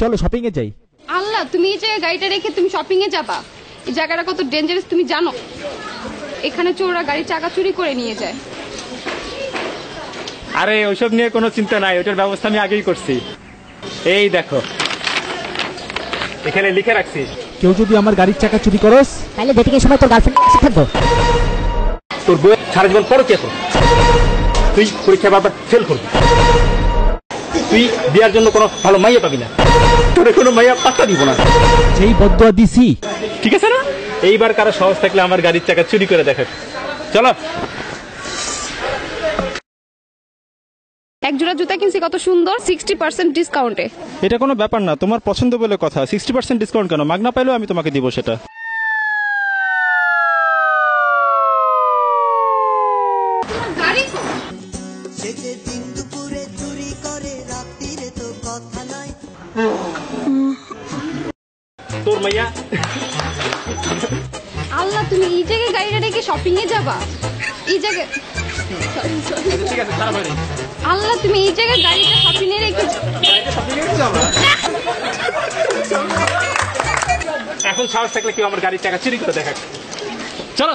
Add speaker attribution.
Speaker 1: চলো শপিং এ যাই।
Speaker 2: আল্লাহ, তুমি এই জায়গায় গাড়িটা রেখে তুমি শপিং এ যাবা? এই জায়গাটা কত ডেঞ্জারাস তুমি জানো? এখানে চোররা গাড়ির চাকা চুরি করে নিয়ে যায়।
Speaker 3: আরে ওইসব নিয়ে কোনো চিন্তা নাই, ওটার ব্যবস্থা আমি আগেই করছি। এই দেখো এখানে লিখে রাখছি,
Speaker 1: কেউ যদি আমার গাড়ির চাকা চুরি করস
Speaker 4: তাহলে ডেটিং এর সময় তোর গার্লফ্রেন্ড থাকবো।
Speaker 3: তোর বউ সারা জীবন পরকীয়া করবে, তুই পরীক্ষা বারবার ফেল করবি, তুই বিয়ার জন্য কোনো ভালো মাইয়া পাবি না, তোর কোনো মাইয়া পাত্তা দিব না।
Speaker 1: যেই বদুয়া দিছি,
Speaker 3: ঠিক আছে না? এইবার কারো সাহস থাকলে আমার গাড়ির চাকা চুরি করে দেখাক। চলো।
Speaker 2: এক জোড়া জুতা কিনছি কত সুন্দর, 60% ডিসকাউন্টে।
Speaker 3: এটা কোনো ব্যাপার না, তোমার পছন্দ বলে কথা। 60% ডিসকাউন্ট কেন? মাগনা পাইলেও আমি তোমাকে দিব সেটা। তোর মাইয়া।
Speaker 2: আল্লাহ, তুমি এই জায়গায় গাড়িটা রেখে শপিং এ যাবা? এই জায়গায়
Speaker 3: ঠিক আছে, খারাপ হয়নি।
Speaker 2: আল্লাহ, তুমি এই জায়গায় গাড়িটা শপিং এ রেখে
Speaker 3: এখন সাহস থাকলে কেউ আমার গাড়ির টাকা চুরি করে দেখাক। চলো।